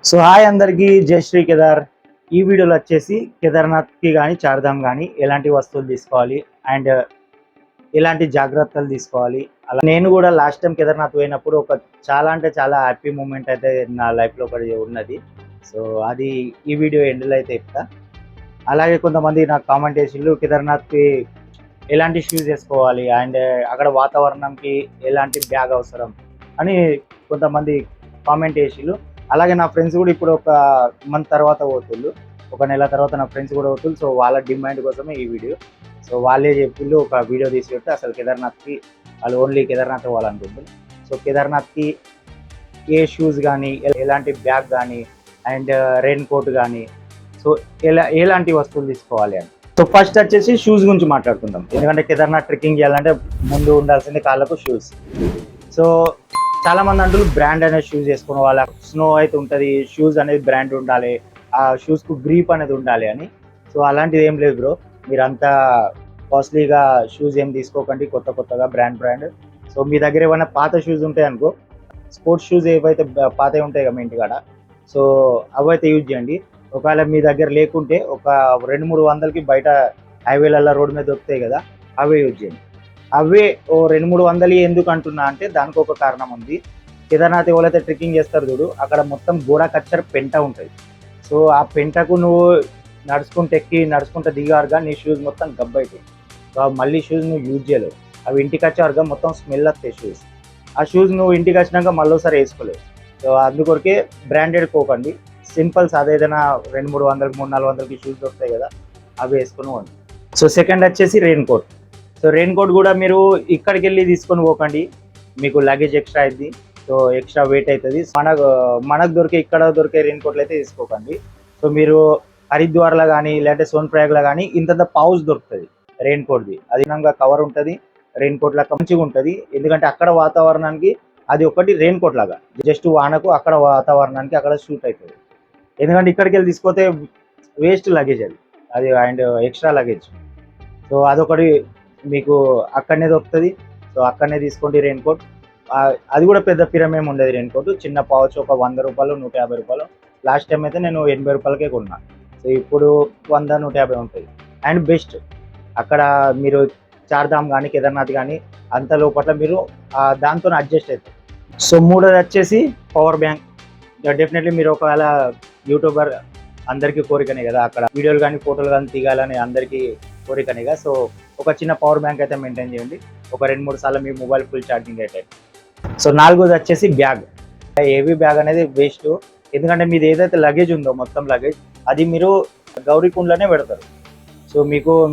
So hi అందరికీ జై శ్రీ కేదార్. ఈ వీడియోలో వచ్చేసి కేదార్నాథ్కి కానీ చార్ధామ్ కానీ ఎలాంటి వస్తువులు తీసుకోవాలి అండ్ ఎలాంటి జాగ్రత్తలు తీసుకోవాలి. అలా నేను కూడా లాస్ట్ టైం కేదార్నాథ్ పోయినప్పుడు ఒక చాలా అంటే చాలా హ్యాపీ మూమెంట్ అయితే నా లైఫ్లో ఒకటి ఉన్నది. సో అది ఈ వీడియో ఎండ్లో అయితే చెప్తా. అలాగే కొంతమంది నాకు కామెంట్ చేసిళ్ళు కేదార్నాథ్కి ఎలాంటి షూస్ వేసుకోవాలి అండ్ అక్కడ వాతావరణంకి ఎలాంటి బ్యాగ్ అవసరం అని కొంతమంది కామెంట్ చేసిళ్ళు. అలాగే నా ఫ్రెండ్స్ కూడా ఇప్పుడు ఒక మంత్ తర్వాత పోతుళ్ళు, ఒక నెల తర్వాత నా ఫ్రెండ్స్ కూడా పోతుళ్ళు. సో వాళ్ళ డిమాండ్ కోసమే ఈ వీడియో. సో వాళ్ళే చెప్పిళ్ళు ఒక వీడియో తీసి పెడితే అసలు కేదార్నాథ్కి వాళ్ళు ఓన్లీ కేదార్నాథ్ పోవాలనుకుంటుంది. సో కేదార్నాథ్కి ఏ షూస్ కానీ ఎలాంటి బ్యాగ్ కానీ అండ్ రెయిన్ కోట్ కానీ సో ఎలాంటి వస్తువులు తీసుకోవాలి అని. సో ఫస్ట్ వచ్చేసి షూస్ గురించి మాట్లాడుకుందాం. ఎందుకంటే కేదార్నాథ్ ట్రెక్కింగ్ చేయాలంటే ముందు ఉండాల్సింది కాళ్ళకు షూస్. సో చాలా మంది అంటూ బ్రాండ్ అనే షూస్ వేసుకున్న వాళ్ళ స్నో అయితే ఉంటుంది, షూస్ అనేది బ్రాండ్ ఉండాలి, ఆ షూస్కు గ్రీప్ అనేది ఉండాలి అని. సో అలాంటిది ఏం లేదు బ్రో. మీరంతా కాస్ట్లీగా షూస్ ఏం తీసుకోకండి, కొత్తగా బ్రాండ్. సో మీ దగ్గర ఏమైనా పాత షూస్ ఉంటాయి అనుకో, స్పోర్ట్స్ షూస్ ఏవైతే పాతవి ఉంటాయి కదా మీ ఇంటికాడ, సో అవైతే యూజ్ చేయండి. ఒకవేళ మీ దగ్గర లేకుంటే ఒక 200-300కి బయట హైవేలలో రోడ్డు మీద దొరుకుతాయి కదా, అవే యూజ్ చేయండి. అవే ఓ 200-300 ఎందుకు అంటున్నా అంటే దానికి ఒక కారణం ఉంది. కేదార్నాథ్ ఎవరైతే ట్రెక్కింగ్ చేస్తారు చూడు, అక్కడ మొత్తం గోడ కచ్చర్ పెంట ఉంటుంది. సో ఆ పెంటకు నువ్వు నడుచుకుంటూ దిగారుగా నీ షూస్ మొత్తం గబ్బు అవుతాయి. సో మళ్ళీ షూస్ నువ్వు యూజ్ చేయలేవు. అవి ఇంటికి వచ్చేవారుగా మొత్తం స్మెల్ వస్తాయి షూస్. ఆ షూస్ నువ్వు ఇంటికి వచ్చినాక మళ్ళీ ఒకసారి వేసుకోలేవు. సో అందుకొరకే బ్రాండెడ్ పోకండి, సింపుల్స్ అదేదైనా 200-300-300-400కి షూస్ దొరుకుతాయి కదా, అవి వేసుకుని పోండి. సో సెకండ్ వచ్చేసి raincoat. So raincoat కూడా మీరు ఇక్కడికి వెళ్ళి తీసుకొని పోకండి, మీకు లగేజ్ ఎక్స్ట్రా అయింది. సో ఎక్స్ట్రా వెయిట్ అవుతుంది. మనకు ఇక్కడ దొరికే రెయిన్ కోట్లు అయితే తీసుకోకండి. సో మీరు హరిద్వార్లో కానీ లేదంటే సోన్ప్రయాగ్లో కానీ ఇంత పౌచ్ దొరుకుతుంది రెయిన్ కోట్ది. అది కవర్ ఉంటుంది, రెయిన్ కోట్ లాగా మంచిగా ఉంటుంది. ఎందుకంటే అక్కడ వాతావరణానికి అది ఒకటి రెయిన్ కోట్ లాగా, జస్ట్ వానకు అక్కడ వాతావరణానికి అక్కడ షూట్ అవుతుంది. ఎందుకంటే ఇక్కడికి వెళ్ళి తీసుకొస్తే వేస్ట్ లగేజ్ అది అండ్ ఎక్స్ట్రా లగేజ్. సో అదొకటి మీకు అక్కడనే దొరుకుతుంది. సో అక్కడనే తీసుకోండి రెయిన్ కోట్. అది కూడా పెద్ద పిరమేం ఉండదు రెయిన్ కోట్, చిన్న పౌచ్ ఒక 100 రూపాయలు 150 రూపాయలు. లాస్ట్ టైం అయితే నేను 80 రూపాయలకే కొన్నా. సో ఇప్పుడు 100-150 ఉంటుంది. అండ్ బెస్ట్ అక్కడ మీరు చార్ధామ్ కానీ కేదార్నాథ్ కానీ అంత లోపల మీరు దాంతో అడ్జస్ట్ అవుతారు. సో మూడోది వచ్చేసి పవర్ బ్యాంక్. డెఫినెట్లీ మీరు ఒకవేళ యూట్యూబర్ అందరికీ కోరికనే కదా, అక్కడ వీడియోలు కానీ ఫోటోలు కానీ తీయాలని అందరికీ కోరికనే కదా. సో ఒక చిన్న పవర్ బ్యాంక్ అయితే మెయింటైన్ చేయండి, ఒక 2-3 సార్లు మీ మొబైల్ ఫుల్ ఛార్జింగ్ అయితే. సో నాలుగోది వచ్చేసి బ్యాగ్. హెవీ బ్యాగ్ అనేది వేస్ట్. ఎందుకంటే మీది ఏదైతే లగేజ్ ఉందో మొత్తం లగేజ్ అది మీరు గౌరీకుండలోనే పెడతారు. సో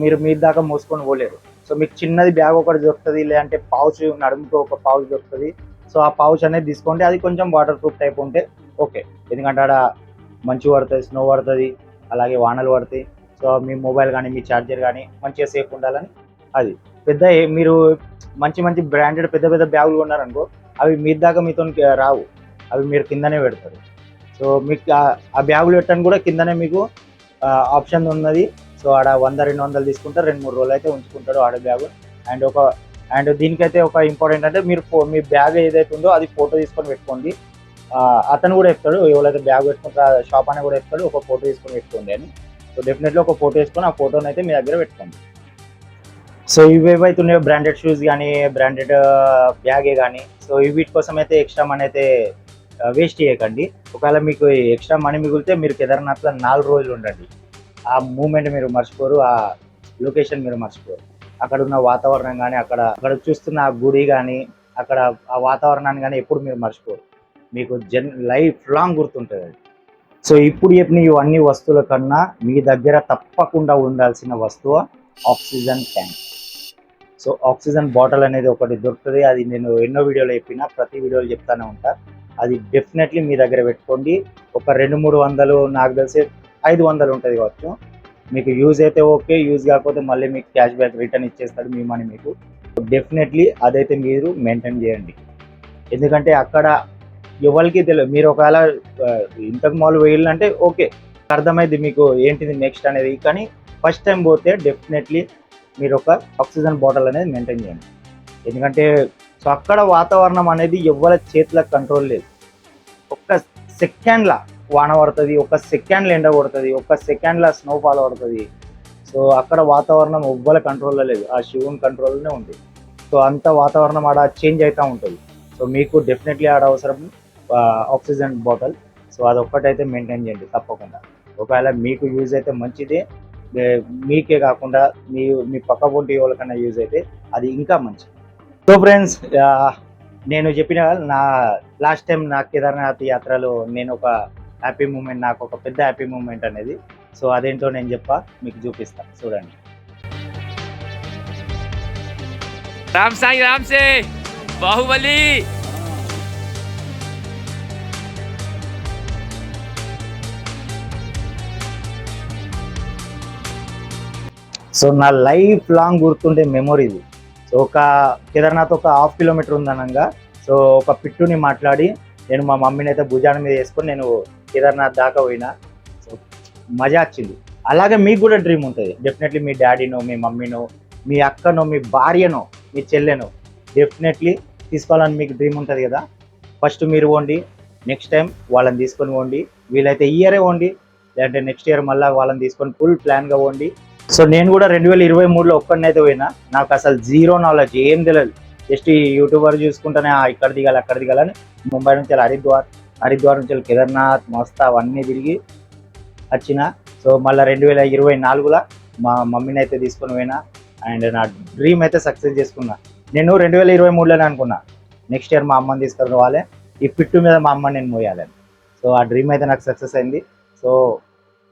మీరు మీ దాకా మోసుకొని పోలేరు. సో మీకు చిన్నది బ్యాగ్ ఒకటి దొరుకుతుంది, లేదంటే పౌచ్ నడుముతో ఒక పౌచ్ దొరుకుతుంది. సో ఆ పౌచ్ అనేది తీసుకోండి, అది కొంచెం వాటర్ ప్రూఫ్ టైప్ ఉంటే ఓకే. ఎందుకంటే ఆడ మంచు పడుతుంది, స్నో పడుతుంది, అలాగే వానలు పడతాయి. సో మీ మొబైల్ కానీ మీ ఛార్జర్ కానీ మంచిగా సేఫ్ ఉండాలని. అది పెద్ద మీరు మంచి బ్రాండెడ్ పెద్ద బ్యాగులు కొన్నారనుకో, అవి మీ దాకా మీతో రావు, అవి మీరు కిందనే పెడతారు. సో మీకు ఆ బ్యాగులు పెట్టడానికి కూడా కిందనే మీకు ఆప్షన్ ఉన్నది. సో ఆడ 100-200 తీసుకుంటారు, 2-3 రోజులు అయితే ఉంచుకుంటాడు ఆడ బ్యాగు. అండ్ దీనికైతే ఒక ఇంపార్టెంట్ అంటే మీరు మీ బ్యాగ్ ఏదైతే ఉందో అది ఫోటో తీసుకొని పెట్టుకోండి. అతను కూడా చెప్తాడు, ఎవరైతే బ్యాగ్ పెట్టుకుంటారో షాప్ అని కూడా చెప్తాడు, ఒక ఫోటో తీసుకొని పెట్టుకోండి అని. సో డెఫినెట్లీ ఒక ఫోటో వేసుకొని ఆ ఫోటోని అయితే మీ దగ్గర పెట్టుకోండి. సో ఇవేవైతే ఉన్నాయో బ్రాండెడ్ షూస్ కానీ బ్రాండెడ్ బ్యాగే కానీ, సో వీటి కోసం అయితే ఎక్స్ట్రా మనీ అయితే వేస్ట్ చేయకండి. ఒకవేళ మీకు ఎక్స్ట్రా మనీ మిగిలితే మీరు కేదార్నాథ్లో 4 రోజులు ఉండండి. ఆ మూమెంట్ మీరు మర్చిపోరు, ఆ లొకేషన్ మీరు మర్చిపోరు. అక్కడ ఉన్న వాతావరణం కానీ అక్కడ చూస్తున్న ఆ గుడి కానీ అక్కడ ఆ వాతావరణాన్ని కానీ ఎప్పుడు మీరు మర్చిపోరు, మీకు లైఫ్ లాంగ్ గుర్తుంటుంది అది. సో ఇప్పుడు చెప్పిన ఇవన్నీ వస్తువుల కన్నా మీ దగ్గర తప్పకుండా ఉండాల్సిన వస్తువు oxygen tank. So oxygen bottle అనేది ఒకటి దొరుకుతుంది, అది నేను ఎన్నో వీడియోలో చెప్పిన, ప్రతి వీడియోలో చెప్తానే ఉంటా. అది డెఫినెట్లీ మీ దగ్గర పెట్టుకోండి. ఒక 200-300, నాకు తెలిసి 500 ఉంటుంది కావచ్చు. మీకు యూజ్ అయితే ఓకే, యూజ్ కాకపోతే మళ్ళీ మీకు క్యాష్ బ్యాక్ రిటర్న్ ఇచ్చేస్తాడు మీ మనీ మీకు. డెఫినెట్లీ అదైతే మీరు మెయింటైన్ చేయండి. ఎందుకంటే అక్కడ ఎవరికి తెలియదు. మీరు ఒకవేళ ఇంతకు మొదలు వేయాలంటే ఓకే, అర్థమైంది మీకు ఏంటిది నెక్స్ట్ అనేది. కానీ ఫస్ట్ టైం పోతే డెఫినెట్లీ మీరు ఒక ఆక్సిజన్ బాటిల్ అనేది మెయింటైన్ చేయండి. ఎందుకంటే సో అక్కడ వాతావరణం అనేది ఎవరి చేతులకు కంట్రోల్ లేదు. ఒక్క సెకండ్లా వాన పడుతుంది, ఒక సెకండ్లో ఎండ కొడుతుంది, ఒక సెకండ్లో స్నోఫాల్ పడుతుంది. సో అక్కడ వాతావరణం ఎవ్వరి కంట్రోల్లో లేదు, ఆ శివుని కంట్రోల్లోనే ఉంది. సో అంత వాతావరణం ఆడ చేంజ్ అవుతూ ఉంటుంది. సో మీకు డెఫినెట్లీ ఆడ అవసరం ఆక్సిజన్ బాటిల్. సో అదొక్కటైతే మెయింటైన్ చేయండి తప్పకుండా. ఒకవేళ మీకు యూజ్ అయితే మంచిదే, మీకే కాకుండా మీ పక్క పొంటి వాళ్ళకన్నా యూజ్ అయితే అది ఇంకా మంచిది. సో ఫ్రెండ్స్, నేను చెప్పిన నా లాస్ట్ టైం నా కేదార్నాథ్ యాత్రలో నేను ఒక హ్యాపీ మూమెంట్, నాకు ఒక పెద్ద హ్యాపీ మూమెంట్ అనేది. సో అదేంటో నేను మీకు చూపిస్తాను, చూడండి. राम साईं राम से बाहुबली। సో నా లైఫ్ లాంగ్ గుర్తుండే మెమొరీ ఇది. సో ఒక కేదార్నాథ్ ఒక 1/2 కిలోమీటర్ ఉందనగా, సో ఒక పిట్టుని మాట్లాడి నేను మా మమ్మీని అయితే భుజాన మీద వేసుకొని నేను కేదార్నాథ్ దాకా పోయినా. సో మజా వచ్చింది. అలాగే మీకు కూడా డ్రీమ్ ఉంటుంది డెఫినెట్లీ. మీ డాడీనో, మీ మమ్మీనో, మీ అక్కనో, మీ భార్యనో, మీ చెల్లెనో డెఫినెట్లీ తీసుకోవాలని మీకు డ్రీమ్ ఉంటుంది కదా. ఫస్ట్ మీరు పోండి, నెక్స్ట్ టైం వాళ్ళని తీసుకొని పోండి. వీలైతే ఇయరే పోండి, లేదంటే నెక్స్ట్ ఇయర్ మళ్ళీ వాళ్ళని తీసుకొని ఫుల్ ప్లాన్గా పోండి. సో నేను కూడా 2023లో ఒక్కడినైతే పోయినా. నాకు అసలు జీరో నాలెడ్జ్, ఏం తెలియదు. జస్ట్ ఈ యూట్యూబర్ చూసుకుంటేనే ఇక్కడ దిగాలి అక్కడ దిగాలని ముంబై నుంచి హరిద్వార్ నుంచి కేదార్నాథ్ మస్త్ అవన్నీ తిరిగి వచ్చిన. సో మళ్ళీ 2024లో మా మమ్మీని అయితే తీసుకొని పోయినా. అండ్ నా డ్రీమ్ అయితే సక్సెస్ చేసుకున్నా. నేను 2023లోనే అనుకున్నా నెక్స్ట్ ఇయర్ మా అమ్మని తీసుకొని పోవాలి, ఈ పిట్టు మీద మా అమ్మని నేను మోయాలని. సో ఆ డ్రీమ్ అయితే నాకు సక్సెస్ అయింది. సో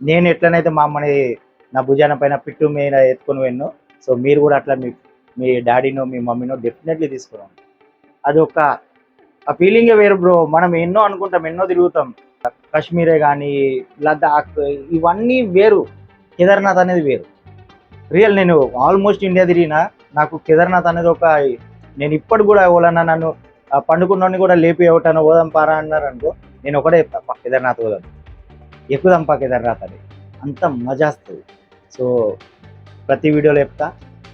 నేను ఎట్లనైతే మా అమ్మని నా భుజాన పైన పిట్టు మీద ఎత్తుకొని పోయినో, సో మీరు కూడా అట్లా మీ డాడీనో, మీ మమ్మీనో డెఫినెట్లీ తీసుకున్నాం. అది ఒక ఆ ఫీలింగే వేరు బ్రో. మనం ఎన్నో అనుకుంటాం, ఎన్నో తిరుగుతాం. కాశ్మీరే కానీ, లద్దాఖ్, ఇవన్నీ వేరు. కేదార్నాథ్ అనేది వేరు. రియల్ నేను ఆల్మోస్ట్ ఇండియా తిరిగినా. నాకు కేదార్నాథ్ అనేది ఒక, నేను ఇప్పటి కూడా ఎవరన్నా నన్ను పండుకున్నోని కూడా లేపి ఇవ్వటాను పోదాం పారా అన్నారు అనుకో, నేను ఒకటే చెప్తా, కేదార్నాథ్ పోదాం, ఎక్కుదాంపా కేదార్నాథ్ అని. అంత మజా వస్తుంది. సో ప్రతి వీడియోలో చెప్తా,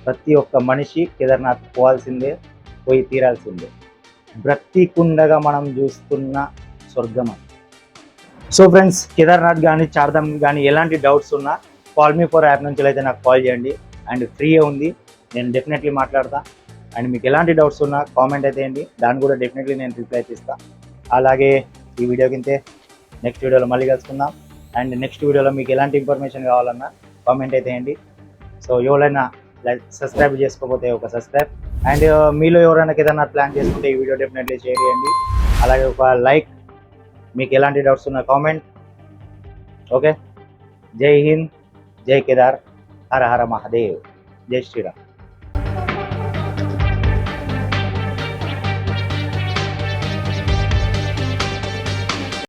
ప్రతి ఒక్క మనిషి కేదార్నాథ్ పోవాల్సిందే, పోయి తీరాల్సిందే. బ్రతికుండగా మనం చూస్తున్న స్వర్గం అది. సో ఫ్రెండ్స్, కేదార్నాథ్ కానీ చార్ధామ్ కానీ ఎలాంటి డౌట్స్ ఉన్నా కాల్ మీ ఫర్ యాప్ నుంచి అయితే నాకు కాల్ చేయండి. అండ్ ఫ్రీయే ఉంది, నేను డెఫినెట్లీ మాట్లాడతా. అండ్ మీకు ఎలాంటి డౌట్స్ ఉన్నా కామెంట్ అయితే వేయండి, దాన్ని కూడా డెఫినెట్లీ నేను రిప్లై ఇస్తాను. అలాగే ఈ వీడియో కింద నెక్స్ట్ వీడియోలో మళ్ళీ కలుసుకుందాం. అండ్ నెక్స్ట్ వీడియోలో మీకు ఎలాంటి ఇన్ఫర్మేషన్ కావాలన్నా కామెంట్ అయితే వేయండి. సో ఎవరైనా సబ్స్క్రైబ్ చేసుకోకపోతే ఒక సబ్స్క్రైబ్. అండ్ మీలో ఎవరైనా ఏదైనా ప్లాన్ చేసుకుంటే ఈ వీడియో డెఫినెట్లీ షేర్ చేయండి. అలాగే ఒక లైక్. మీకు ఎలాంటి డౌట్స్ ఉన్నా కామెంట్. ఓకే, జై హింద్, జై కేదార్, హర హర మహాదేవ్, జై శ్రీరామ్.